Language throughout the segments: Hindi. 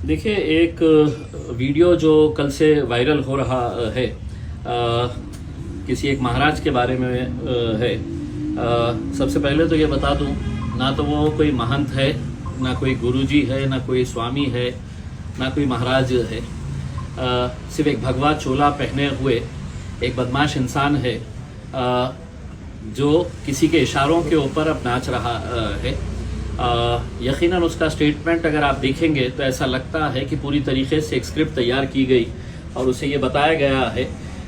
देखिए, एक वीडियो जो कल से वायरल हो रहा है किसी एक महाराज के बारे में है। सबसे पहले तो ये बता दूं, ना तो वो कोई महंत है, ना कोई गुरुजी है, ना कोई स्वामी है, ना कोई महाराज है। सिर्फ एक भगवा चोला पहने हुए एक बदमाश इंसान है जो किसी के इशारों के ऊपर अब नाच रहा है। यकीनन उसका स्टेटमेंट अगर आप देखेंगे तो ऐसा लगता है कि पूरी तरीके से एक स्क्रिप्ट तैयार की गई और उसे ये बताया गया है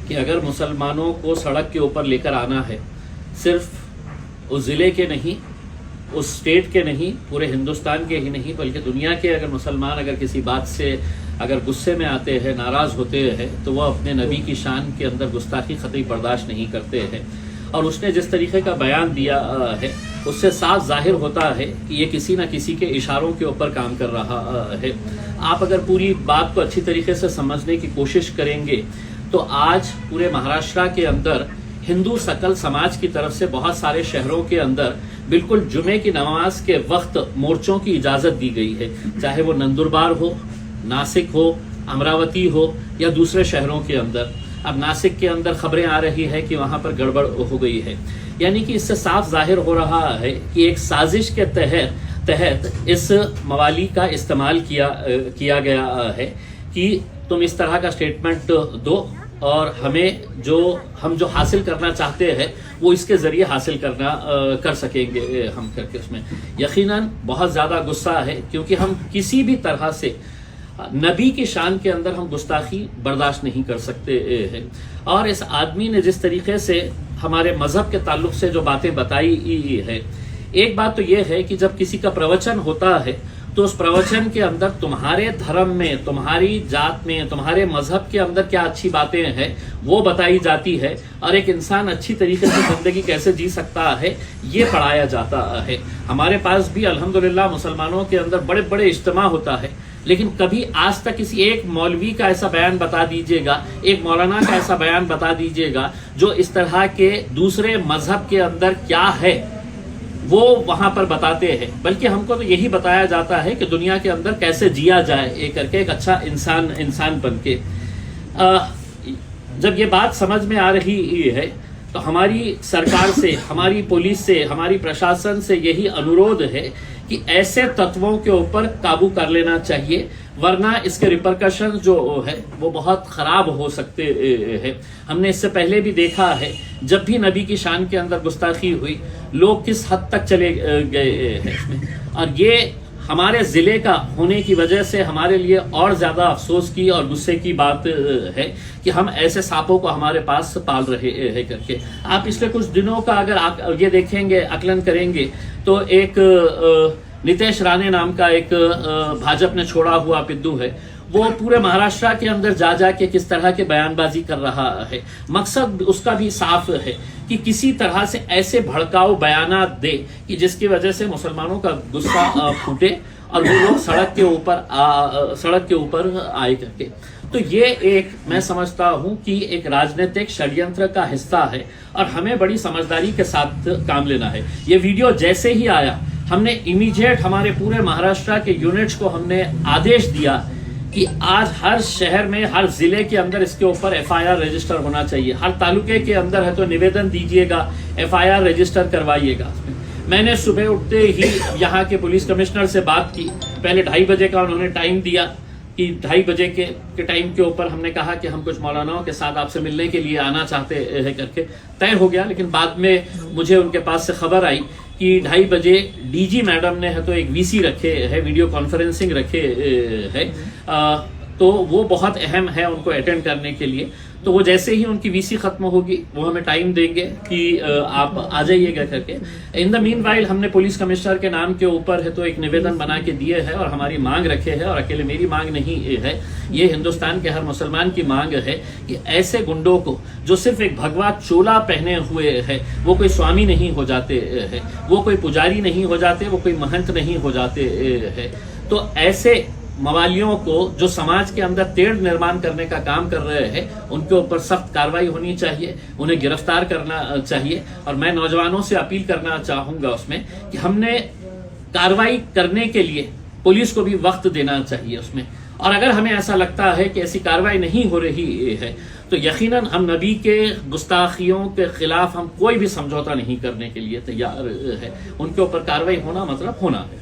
कि अगर मुसलमानों को सड़क के ऊपर लेकर आना है, सिर्फ उस ज़िले के नहीं, उस स्टेट के नहीं, पूरे हिंदुस्तान के ही नहीं, बल्कि दुनिया के अगर मुसलमान अगर किसी बात से अगर गुस्से में आते हैं, नाराज़ होते हैं, तो वह अपने नबी की शान के अंदर गुस्ताखी कतई बर्दाश्त नहीं करते हैं। और उसने जिस तरीके का बयान दिया है उससे साफ जाहिर होता है कि ये किसी न किसी के इशारों के ऊपर काम कर रहा है। आप अगर पूरी बात को अच्छी तरीके से समझने की कोशिश करेंगे तो आज पूरे महाराष्ट्र के अंदर हिंदू सकल समाज की तरफ से बहुत सारे शहरों के अंदर बिल्कुल जुमे की नमाज के वक्त मोर्चों की इजाज़त दी गई है, चाहे वो नंदुरबार हो, नासिक हो, अमरावती हो या दूसरे शहरों के अंदर। अब नासिक के अंदर खबरें आ रही है कि वहां पर गड़बड़ हो गई है, यानी कि इससे साफ जाहिर हो रहा है कि एक साजिश के तहत इस मवाली का इस्तेमाल किया गया है कि तुम इस तरह का स्टेटमेंट दो और हम जो हासिल करना चाहते हैं वो इसके जरिए हासिल कर सकेंगे हम करके। उसमें यकीनन बहुत ज़्यादा गुस्सा है क्योंकि हम किसी भी तरह से नबी की शान के अंदर हम गुस्ताखी बर्दाश्त नहीं कर सकते हैं। और इस आदमी ने जिस तरीके से हमारे मजहब के ताल्लुक से जो बातें बताई है, एक बात तो यह है कि जब किसी का प्रवचन होता है तो उस प्रवचन के अंदर तुम्हारे धर्म में, तुम्हारी जात में, तुम्हारे मजहब के अंदर क्या अच्छी बातें हैं वो बताई जाती है और एक इंसान अच्छी तरीके से जिंदगी कैसे जी सकता है ये पढ़ाया जाता है। हमारे पास भी अल्हम्दुलिल्लाह मुसलमानों के अंदर बड़े बड़े इज्तिमा होता है, लेकिन कभी आज तक किसी एक मौलवी का ऐसा बयान बता दीजिएगा, एक मौलाना का ऐसा बयान बता दीजिएगा जो इस तरह के दूसरे मजहब के अंदर क्या है वो वहां पर बताते हैं। बल्कि हमको तो यही बताया जाता है कि दुनिया के अंदर कैसे जिया जाए ये करके, एक अच्छा इंसान बन के। जब ये बात समझ में आ रही है तो हमारी सरकार से, हमारी पुलिस से, हमारी प्रशासन से यही अनुरोध है कि ऐसे तत्वों के ऊपर काबू कर लेना चाहिए, वरना इसके रिपरकशन जो है वो बहुत खराब हो सकते हैं। हमने इससे पहले भी देखा है, जब भी नबी की शान के अंदर गुस्ताखी हुई लोग किस हद तक चले गए हैं इसमें। और ये हमारे ज़िले का होने की वजह से हमारे लिए और ज़्यादा अफसोस की और गुस्से की बात है कि हम ऐसे सांपों को हमारे पास पाल रहे हैं करके। आप पिछले कुछ दिनों का अगर आप ये देखेंगे, आकलन करेंगे तो एक नितेश राणे नाम का एक भाजपा ने छोड़ा हुआ पिद्दू है, वो पूरे महाराष्ट्र के अंदर जा के किस तरह के बयानबाजी कर रहा है। मकसद उसका भी साफ है कि किसी तरह से ऐसे भड़काऊ बयानात दे कि जिसकी वजह से मुसलमानों का गुस्सा फूटे और वो लोग सड़क के ऊपर आए करके। तो ये एक, मैं समझता हूं कि एक राजनीतिक षड्यंत्र का हिस्सा है और हमें बड़ी समझदारी के साथ काम लेना है। ये वीडियो जैसे ही आया हमने इमीडिएट हमारे पूरे महाराष्ट्र के यूनिट्स को हमने आदेश दिया कि आज हर शहर में, हर जिले के अंदर इसके ऊपर एफआईआर रजिस्टर होना चाहिए। हर तालुके के अंदर है तो निवेदन दीजिएगा, एफआईआर रजिस्टर करवाइएगा। मैंने सुबह उठते ही यहाँ के पुलिस कमिश्नर से बात की। पहले 2:30 बजे का उन्होंने टाइम दिया कि 2:30 बजे के टाइम के ऊपर हमने कहा कि हम कुछ मौलानाओं के साथ आपसे मिलने के लिए आना चाहते हैं करके तय हो गया। लेकिन बाद में मुझे उनके पास से खबर आई कि 2:30 बजे डीजी मैडम ने है तो एक वीसी रखे है, वीडियो कॉन्फ्रेंसिंग रखे है, तो वो बहुत अहम है उनको अटेंड करने के लिए। तो वो जैसे ही उनकी वीसी खत्म होगी वो हमें टाइम देंगे कि आप आ जाइएगा करके। इन द मीन वाइल हमने पुलिस कमिश्नर के नाम के ऊपर है तो एक निवेदन बना के दिए है और हमारी मांग रखे है, और अकेले मेरी मांग नहीं है, ये हिंदुस्तान के हर मुसलमान की मांग है कि ऐसे गुंडों को जो सिर्फ एक भगवा चोला पहने हुए है, वो कोई स्वामी नहीं हो जाते हैं, वो कोई पुजारी नहीं हो जाते, वो कोई महंत नहीं हो जाते हैं, तो ऐसे मवालियों को जो समाज के अंदर तेढ़ निर्माण करने का काम कर रहे हैं उनके ऊपर सख्त कार्रवाई होनी चाहिए, उन्हें गिरफ्तार करना चाहिए। और मैं नौजवानों से अपील करना चाहूंगा उसमें कि हमने कार्रवाई करने के लिए पुलिस को भी वक्त देना चाहिए उसमें। और अगर हमें ऐसा लगता है कि ऐसी कार्रवाई नहीं हो रही है तो यकीनन हम नबी के गुस्ताखियों के खिलाफ हम कोई भी समझौता नहीं करने के लिए तैयार है। उनके ऊपर कार्रवाई होना मतलब होना है।